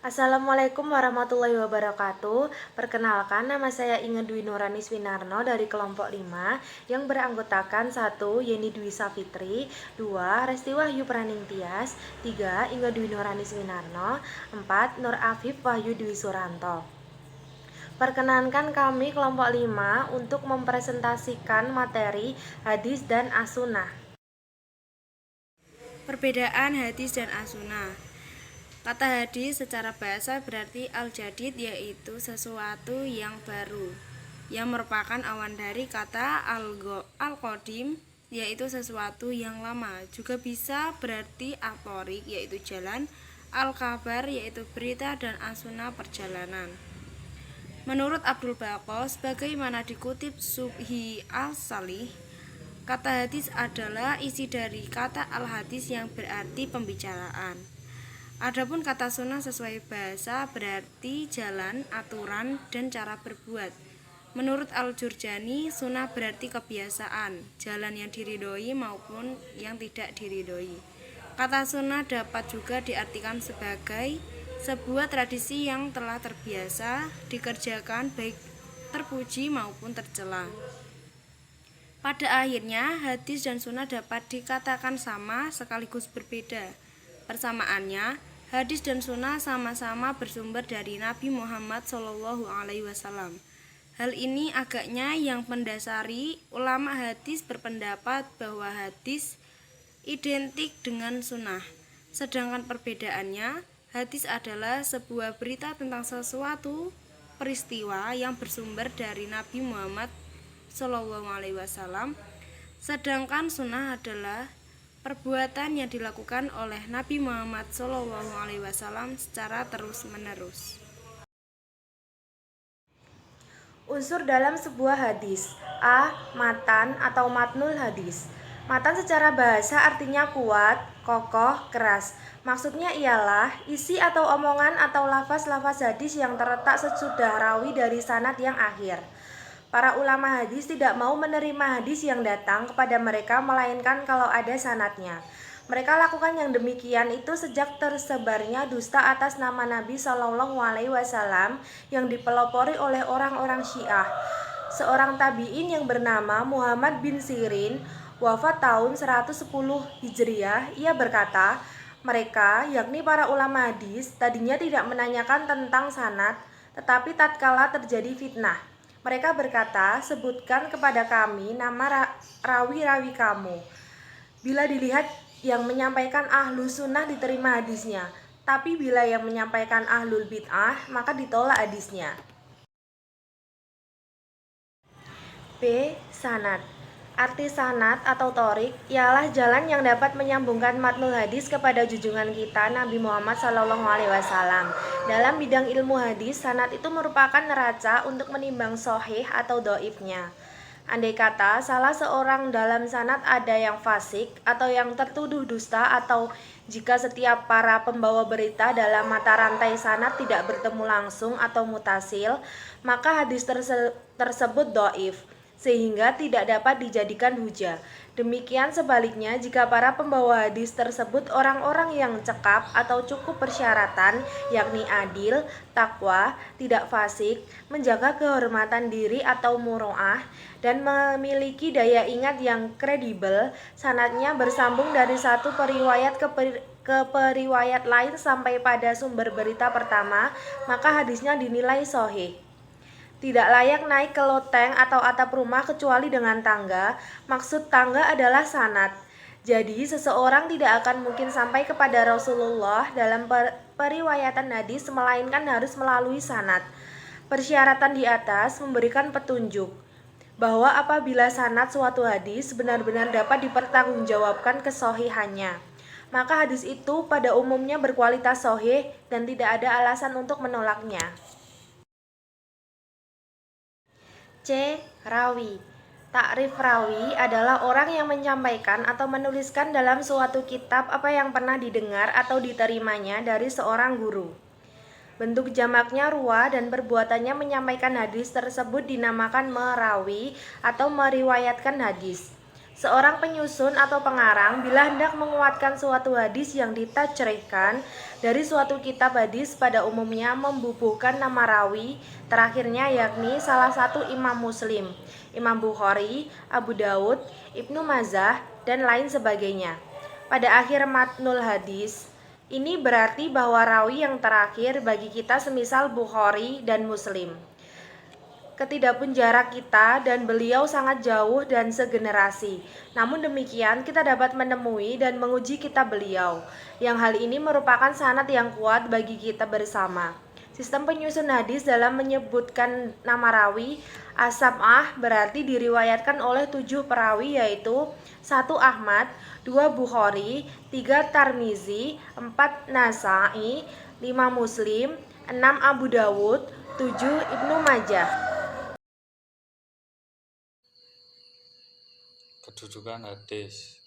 Assalamualaikum warahmatullahi wabarakatuh. Perkenalkan, nama saya Inge Dwi Nurani Swinarno dari kelompok 5 yang beranggotakan 1. Yeni Dwi Safitri, 2. Resti Wahyu Praning Tias, 3. Inge Dwi Nurani Swinarno, 4. Nur Afif Wahyu Dwi Suranto. Perkenankan kami kelompok 5 untuk mempresentasikan materi hadis dan as-sunnah. Perbedaan hadis dan as-sunnah. Kata hadis secara bahasa berarti al-jadid, yaitu sesuatu yang baru, yang merupakan awan dari kata al-qadim, yaitu sesuatu yang lama. Juga bisa berarti al-thoriq, yaitu jalan, al-kabar, yaitu berita, dan as-sunnah perjalanan. Menurut Abdul Baqo, sebagaimana dikutip Subhi al-Salih, kata hadis adalah isi dari kata al-hadis yang berarti pembicaraan. Adapun kata sunnah sesuai bahasa berarti jalan, aturan, dan cara berbuat. Menurut Al-Jurjani, sunnah berarti kebiasaan, jalan yang diridhoi maupun yang tidak diridhoi. Kata sunnah dapat juga diartikan sebagai sebuah tradisi yang telah terbiasa dikerjakan, baik terpuji maupun tercela. Pada akhirnya, hadis dan sunnah dapat dikatakan sama sekaligus berbeda. Persamaannya, hadis dan sunnah sama-sama bersumber dari Nabi Muhammad SAW. Hal ini agaknya yang mendasari ulama hadis berpendapat bahwa hadis identik dengan sunnah. Sedangkan perbedaannya, hadis adalah sebuah berita tentang sesuatu peristiwa yang bersumber dari Nabi Muhammad SAW, sedangkan sunnah adalah perbuatan yang dilakukan oleh Nabi Muhammad SAW secara terus-menerus. Unsur dalam sebuah hadis. A. Matan atau matnul hadis. Matan secara bahasa artinya kuat, kokoh, keras. Maksudnya ialah isi atau omongan atau lafaz-lafaz hadis yang terletak sesudah rawi dari sanad yang akhir. Para ulama hadis tidak mau menerima hadis yang datang kepada mereka melainkan kalau ada sanadnya. Mereka lakukan yang demikian itu sejak tersebarnya dusta atas nama Nabi Shallallahu Alaihi Wasallam yang dipelopori oleh orang-orang Syiah. Seorang tabi'in yang bernama Muhammad bin Sirin wafat tahun 110 Hijriah. Ia berkata, mereka, yakni para ulama hadis, tadinya tidak menanyakan tentang sanad, tetapi tatkala terjadi fitnah, mereka berkata, sebutkan kepada kami nama rawi-rawi kamu. Bila dilihat yang menyampaikan ahlu sunnah diterima hadisnya, tapi bila yang menyampaikan ahlul bid'ah maka ditolak hadisnya. B. Sanad. Arti sanad atau thorik ialah jalan yang dapat menyambungkan matnul hadis kepada junjungan kita Nabi Muhammad SAW. Dalam bidang ilmu hadis, sanad itu merupakan neraca untuk menimbang sahih atau dhaifnya. Andai kata salah seorang dalam sanad ada yang fasik atau yang tertuduh dusta, atau jika setiap para pembawa berita dalam mata rantai sanad tidak bertemu langsung atau mutasil, maka hadis tersebut dhaif, sehingga tidak dapat dijadikan hujah. Demikian sebaliknya, jika para pembawa hadis tersebut orang-orang yang cekap atau cukup persyaratan, yakni adil, takwa, tidak fasik, menjaga kehormatan diri atau muro'ah, dan memiliki daya ingat yang kredibel, sanadnya bersambung dari satu periwayat ke periwayat lain sampai pada sumber berita pertama, maka hadisnya dinilai sahih. Tidak layak naik ke loteng atau atap rumah kecuali dengan tangga. Maksud tangga adalah sanad. Jadi seseorang tidak akan mungkin sampai kepada Rasulullah dalam periwayatan hadis melainkan harus melalui sanad. Persyaratan di atas memberikan petunjuk bahwa apabila sanad suatu hadis benar-benar dapat dipertanggungjawabkan kesohihannya, maka hadis itu pada umumnya berkualitas sahih dan tidak ada alasan untuk menolaknya. C. Rawi. Takrif rawi adalah orang yang menyampaikan atau menuliskan dalam suatu kitab apa yang pernah didengar atau diterimanya dari seorang guru. Bentuk jamaknya ruwa dan perbuatannya menyampaikan hadis tersebut dinamakan merawi atau meriwayatkan hadis. Seorang penyusun atau pengarang bila hendak menguatkan suatu hadis yang ditajrihkan dari suatu kitab hadis pada umumnya membubuhkan nama rawi terakhirnya yakni salah satu Imam Muslim, Imam Bukhari, Abu Daud, Ibnu Majah, dan lain sebagainya. Pada akhir matnul hadis, ini berarti bahwa rawi yang terakhir bagi kita semisal Bukhari dan Muslim. Ketidakpun jarak kita dan beliau sangat jauh dan segenerasi. Namun demikian kita dapat menemui dan menguji kitab beliau, yang hal ini merupakan sanad yang kuat bagi kita bersama. Sistem penyusun hadis dalam menyebutkan nama rawi as-sab'ah berarti diriwayatkan oleh 7 perawi yaitu 1 Ahmad, 2 Bukhari, 3 Tirmizi, 4 Nasai, 5 Muslim, 6 Abu Dawud, 7 Ibnu Majah. Kedudukan hadis.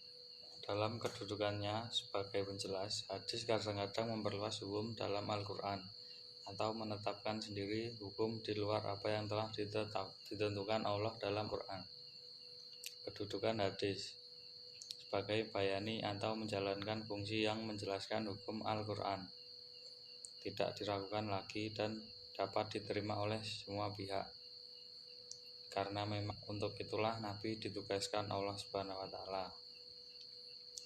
Dalam kedudukannya sebagai penjelas, hadis kadang-kadang memperluas hukum dalam Al-Quran atau menetapkan sendiri hukum di luar apa yang telah ditentukan Allah dalam Quran. Kedudukan hadis sebagai bayani atau menjalankan fungsi yang menjelaskan hukum Al-Quran, tidak diragukan lagi dan dapat diterima oleh semua pihak. Karena memang untuk itulah Nabi ditugaskan Allah Subhanahu wa Ta'ala.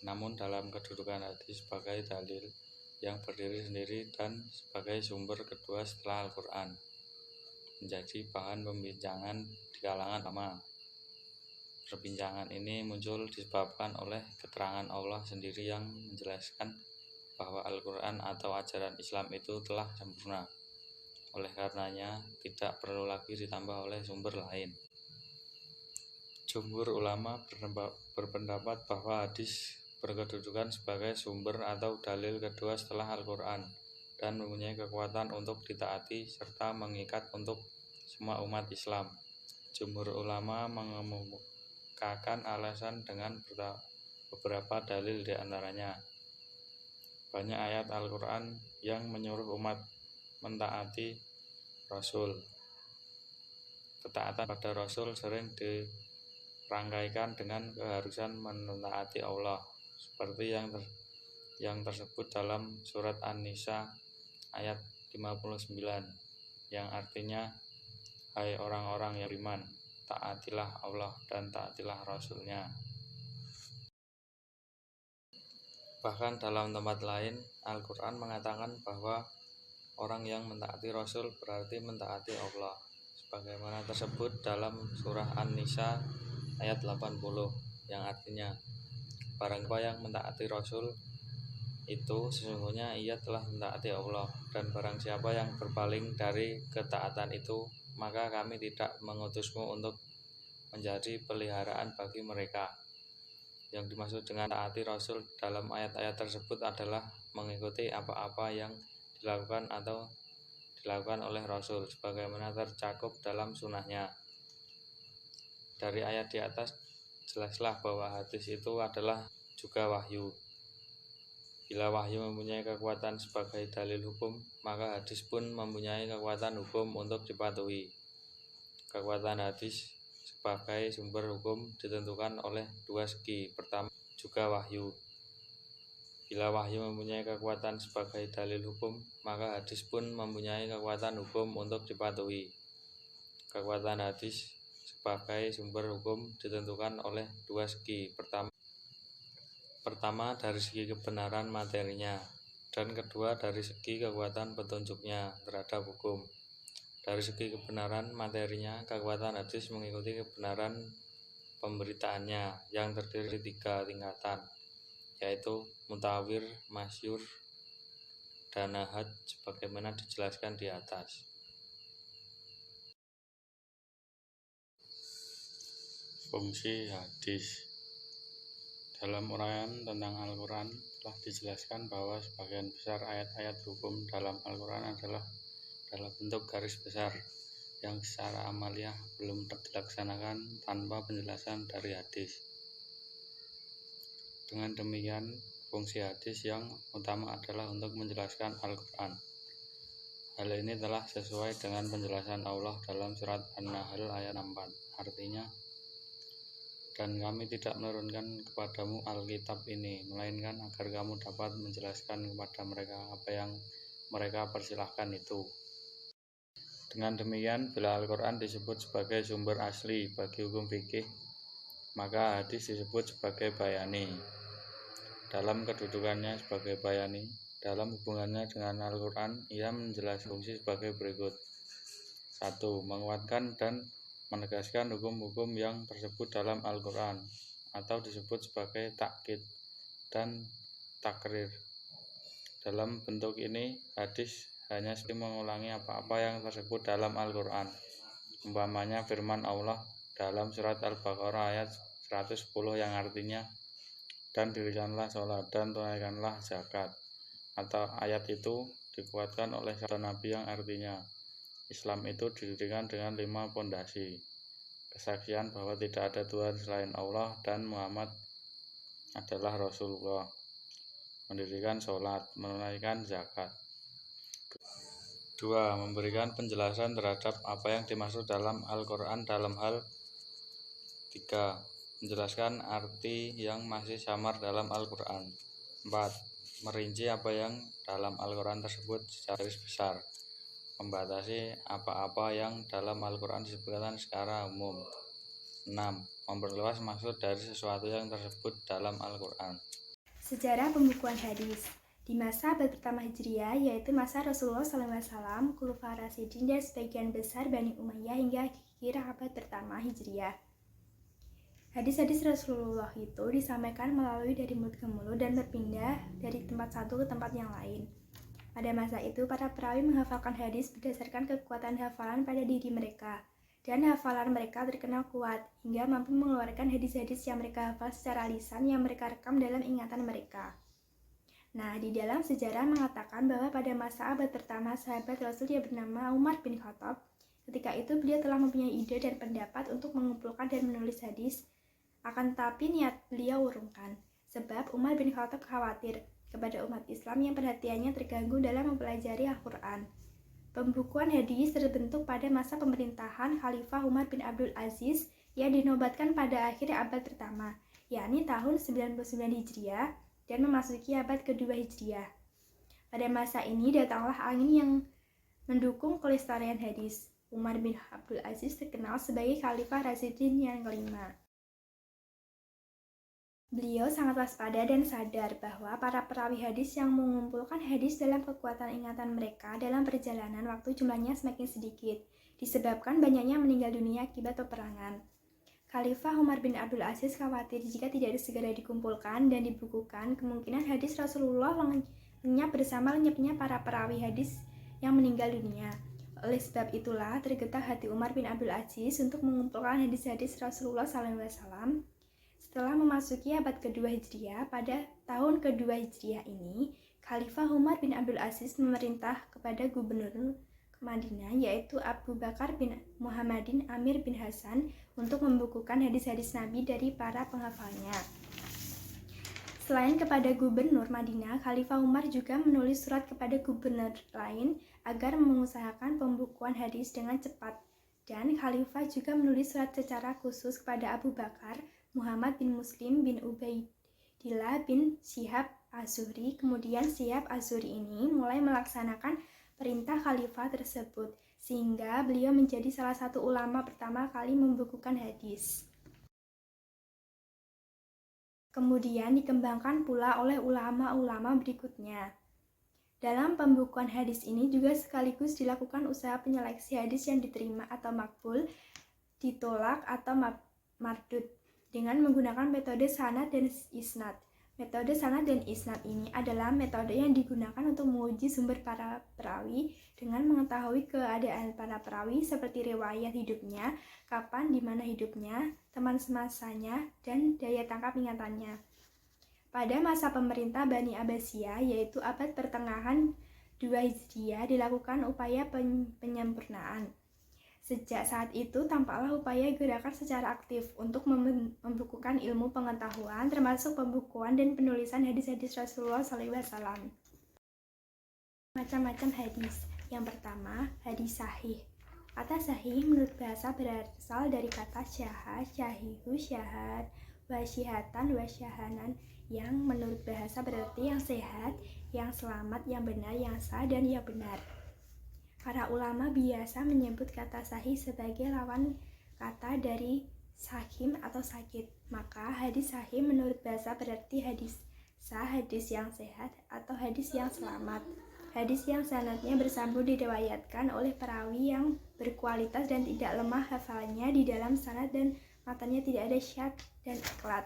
Namun dalam kedudukan hadis sebagai dalil yang berdiri sendiri dan sebagai sumber kedua setelah Al-Quran, menjadi bahan pembincangan di kalangan ulama. Perbincangan ini muncul disebabkan oleh keterangan Allah sendiri yang menjelaskan bahwa Al-Quran atau ajaran Islam itu telah sempurna. Oleh karenanya tidak perlu lagi ditambah oleh sumber lain. Jumhur ulama berpendapat bahwa hadis berkedudukan sebagai sumber atau dalil kedua setelah Al-Quran dan mempunyai kekuatan untuk ditaati serta mengikat untuk semua umat Islam. Jumhur ulama mengemukakan alasan dengan beberapa dalil diantaranya. Banyak ayat Al-Quran yang menyuruh umat mentaati Rasul. Ketaatan pada Rasul sering dirangkaikan dengan keharusan mentaati Allah, seperti yang tersebut dalam surat An-Nisa ayat 59, yang artinya, hai orang-orang yang beriman, taatilah Allah dan taatilah Rasul-Nya. Bahkan dalam tempat lain, Al-Quran mengatakan bahwa orang yang mentaati Rasul berarti mentaati Allah, sebagaimana tersebut dalam surah An-Nisa ayat 80, yang artinya, barang siapa yang mentaati Rasul itu sesungguhnya ia telah mentaati Allah, dan barang siapa yang berpaling dari ketaatan itu, maka kami tidak mengutusmu untuk menjadi peliharaan bagi mereka. Yang dimaksud dengan taati Rasul dalam ayat-ayat tersebut adalah mengikuti apa-apa yang dilakukan atau dilakukan oleh Rasul sebagaimana tercakup dalam sunnahnya. Dari ayat di atas jelaslah bahwa hadis itu adalah juga wahyu. Bila wahyu mempunyai kekuatan sebagai dalil hukum, maka hadis pun mempunyai kekuatan hukum untuk dipatuhi. Kekuatan hadis sebagai sumber hukum ditentukan oleh dua segi. Pertama, juga wahyu. Bila wahyu mempunyai kekuatan sebagai dalil hukum, maka hadis pun mempunyai kekuatan hukum untuk dipatuhi. Kekuatan hadis sebagai sumber hukum ditentukan oleh dua segi. Pertama dari segi kebenaran materinya, dan kedua dari segi kekuatan petunjuknya terhadap hukum. Dari segi kebenaran materinya, kekuatan hadis mengikuti kebenaran pemberitaannya yang terdiri dari 3 tingkatan, yaitu mutawir, masyhur, dan ahad sebagaimana dijelaskan di atas. Fungsi hadis. Dalam uraian tentang Al-Quran telah dijelaskan bahwa sebagian besar ayat-ayat hukum dalam Al-Quran adalah dalam bentuk garis besar yang secara amaliyah belum dilaksanakan tanpa penjelasan dari hadis. Dengan demikian, fungsi hadis yang utama adalah untuk menjelaskan Al-Quran. Hal ini telah sesuai dengan penjelasan Allah dalam surat An-Nahl ayat 64. Artinya, Dan kami tidak menurunkan kepadamu Alkitab ini, melainkan agar kamu dapat menjelaskan kepada mereka apa yang mereka persilahkan itu. Dengan demikian, bila Al-Quran disebut sebagai sumber asli bagi hukum fikih, maka hadis disebut sebagai bayani. Dalam kedudukannya sebagai bayani, dalam hubungannya dengan Al-Quran, ia menjelaskan fungsi sebagai berikut. 1. Menguatkan dan menegaskan hukum-hukum yang tersebut dalam Al-Quran atau disebut sebagai takkid dan takrir. Dalam bentuk ini, hadis hanya seperti mengulangi apa-apa yang tersebut dalam Al-Quran. Umpamanya firman Allah dalam surat Al-Baqarah ayat 110 yang artinya, dan dirikanlah sholat dan tunaikanlah zakat. Atau ayat itu dikuatkan oleh sabda Nabi yang artinya, Islam itu didirikan dengan 5 pondasi. Kesaksian bahwa tidak ada Tuhan selain Allah dan Muhammad adalah Rasulullah. Mendirikan sholat, menunaikan zakat. 2. Memberikan penjelasan terhadap apa yang dimaksud dalam Al-Quran dalam hal 3. Menjelaskan arti yang masih samar dalam Al-Quran. 4. Merinci apa yang dalam Al-Quran tersebut secara garis besar. Membatasi apa-apa yang dalam Al-Quran disebutkan secara umum. 6. Memperluas maksud dari sesuatu yang tersebut dalam Al-Quran. Sejarah pembukuan hadis. Di masa abad pertama Hijriah, yaitu masa Rasulullah SAW, Khulafaur Rasyidin dan sebagian besar Bani Umayyah hingga akhir abad pertama Hijriah. Hadis-hadis Rasulullah itu disampaikan melalui dari mulut ke mulut dan berpindah dari tempat satu ke tempat yang lain. Pada masa itu, para perawi menghafalkan hadis berdasarkan kekuatan hafalan pada diri mereka, dan hafalan mereka terkenal kuat, hingga mampu mengeluarkan hadis-hadis yang mereka hafal secara lisan yang mereka rekam dalam ingatan mereka. Nah, di dalam sejarah mengatakan bahwa pada masa abad pertama, sahabat Rasul yang bernama Umar bin Khattab, ketika itu beliau telah mempunyai ide dan pendapat untuk mengumpulkan dan menulis hadis, akan tetapi niat beliau urungkan, sebab Umar bin Khattab khawatir kepada umat Islam yang perhatiannya terganggu dalam mempelajari Al-Quran. Pembukuan hadis terbentuk pada masa pemerintahan Khalifah Umar bin Abdul Aziz yang dinobatkan pada akhir abad pertama, yakni tahun 99 Hijriah dan memasuki abad kedua Hijriah. Pada masa ini datanglah angin yang mendukung kelestarian hadis. Umar bin Abdul Aziz terkenal sebagai Khalifah Rasyidin yang kelima. Beliau sangat waspada dan sadar bahwa para perawi hadis yang mengumpulkan hadis dalam kekuatan ingatan mereka dalam perjalanan waktu jumlahnya semakin sedikit, disebabkan banyaknya meninggal dunia akibat peperangan. Khalifah Umar bin Abdul Aziz khawatir jika tidak segera dikumpulkan dan dibukukan, kemungkinan hadis Rasulullah lenyap bersama lenyapnya para perawi hadis yang meninggal dunia. Oleh sebab itulah tergetak hati Umar bin Abdul Aziz untuk mengumpulkan hadis-hadis Rasulullah SAW. Setelah memasuki abad kedua Hijriah, pada tahun kedua Hijriah ini, Khalifah Umar bin Abdul Aziz memerintah kepada gubernur Madinah, yaitu Abu Bakar bin Muhammadin Amir bin Hasan, untuk membukukan hadis-hadis Nabi dari para penghafalnya. Selain kepada gubernur Madinah, Khalifah Umar juga menulis surat kepada gubernur lain agar mengusahakan pembukuan hadis dengan cepat. Dan Khalifah juga menulis surat secara khusus kepada Abu Bakar, Muhammad bin Muslim bin Ubaidillah bin Syihab Az-Zuhri. Kemudian Syihab Az-Zuhri ini mulai melaksanakan perintah khalifah tersebut, sehingga beliau menjadi salah satu ulama pertama kali membukukan hadis. Kemudian dikembangkan pula oleh ulama-ulama berikutnya. Dalam pembukuan hadis ini juga sekaligus dilakukan usaha penyeleksi hadis yang diterima atau makbul, ditolak atau mardud, dengan menggunakan metode sanad dan isnad. Metode sanad dan isnad ini adalah metode yang digunakan untuk menguji sumber para perawi dengan mengetahui keadaan para perawi seperti riwayat hidupnya, kapan, di mana hidupnya, teman semasanya, dan daya tangkap ingatannya. Pada masa pemerintah Bani Abbasiyah, yaitu abad pertengahan 2 Hijriah, dilakukan upaya penyempurnaan. Sejak saat itu tampaklah upaya gerakan secara aktif untuk membukukan ilmu pengetahuan, termasuk pembukuan dan penulisan hadis-hadis Rasulullah SAW. Macam-macam hadis. Yang pertama, hadis sahih Kata sahih menurut bahasa berasal dari kata syahad, syahihu, syahad, wasyihatan, wasyahanan, yang menurut bahasa berarti yang sehat, yang selamat, yang benar, yang sah, dan yang benar. Para ulama biasa menyebut kata sahih sebagai lawan kata dari sahim atau sakit. Maka hadis sahih menurut bahasa berarti hadis sah, hadis yang sehat, atau hadis yang selamat. Hadis yang sanadnya bersambung diriwayatkan oleh perawi yang berkualitas dan tidak lemah hafalannya di dalam sanad dan matanya tidak ada syad dan iklat.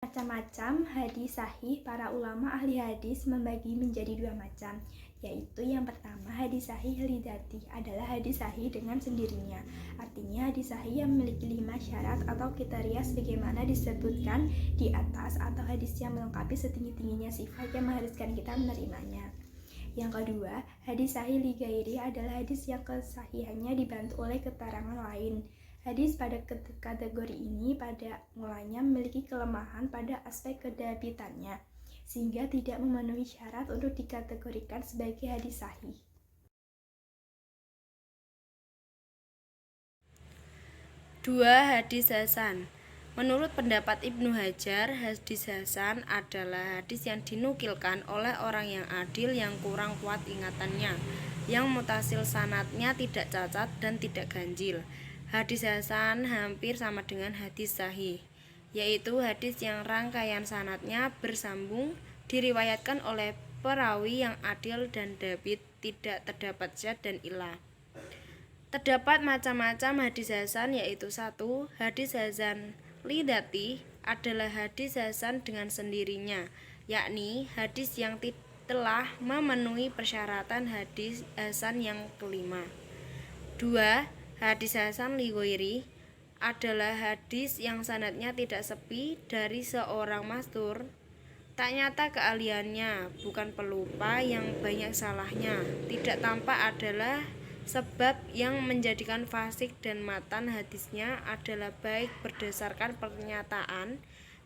Macam-macam hadis sahih, para ulama ahli hadis membagi menjadi dua macam, yaitu yang pertama hadis sahih lidati adalah hadis sahih dengan sendirinya. Artinya hadis sahih yang memiliki 5 syarat atau kriteria sebagaimana disebutkan di atas, atau hadis yang melengkapi setinggi-tingginya sifat yang mengharuskan kita menerimanya. Yang kedua, hadis sahih li ghairi adalah hadis yang kesahihannya dibantu oleh keterangan lain. Hadis pada kategori ini pada mulanya memiliki kelemahan pada aspek kedabitannya, sehingga tidak memenuhi syarat untuk dikategorikan sebagai hadis sahih. Dua, hadis hasan. Menurut pendapat Ibnu Hajar, hadis hasan adalah hadis yang dinukilkan oleh orang yang adil yang kurang kuat ingatannya, yang mutasil sanadnya tidak cacat dan tidak ganjil. Hadis hasan hampir sama dengan hadis sahih, yaitu hadis yang rangkaian sanadnya bersambung, diriwayatkan oleh perawi yang adil dan dhabit, tidak terdapat syad dan illah. Terdapat macam-macam hadis hasan, yaitu 1. Hadis hasan lidati adalah hadis hasan dengan sendirinya, yakni hadis yang telah memenuhi persyaratan hadis hasan yang kelima. 2. Hadis hasan li ghairi adalah hadis yang sanadnya tidak sepi dari seorang mastur, tak nyata keahliannya, bukan pelupa yang banyak salahnya, tidak tampak adalah sebab yang menjadikan fasik, dan matan hadisnya adalah baik berdasarkan pernyataan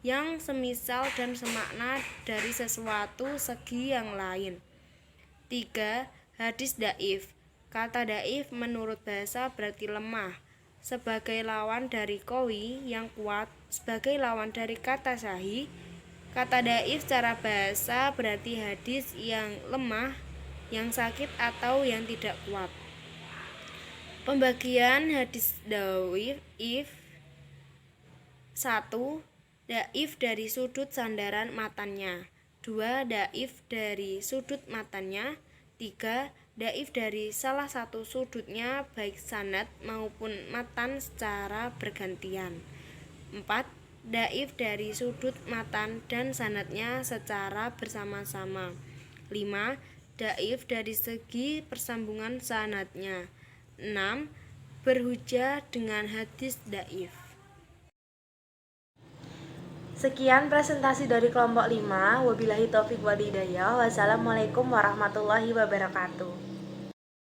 yang semisal dan semakna dari sesuatu segi yang lain. 3. Hadis daif. Kata daif menurut bahasa berarti lemah, sebagai lawan dari qawi yang kuat, sebagai lawan dari kata sahih. Kata daif secara bahasa berarti hadis yang lemah, yang sakit, atau yang tidak kuat. Pembagian hadis daif. 1. Daif dari sudut sandaran matannya. 2. Daif dari sudut matannya. 3. Daif dari salah satu sudutnya baik sanad maupun matan secara bergantian. 4. Daif dari sudut matan dan sanadnya secara bersama-sama. 5. Daif dari segi persambungan sanadnya. 6. Berhujjah dengan hadis daif. Sekian presentasi dari kelompok 5. Wabillahi taufiq wal hidayah. Wassalamualaikum warahmatullahi wabarakatuh.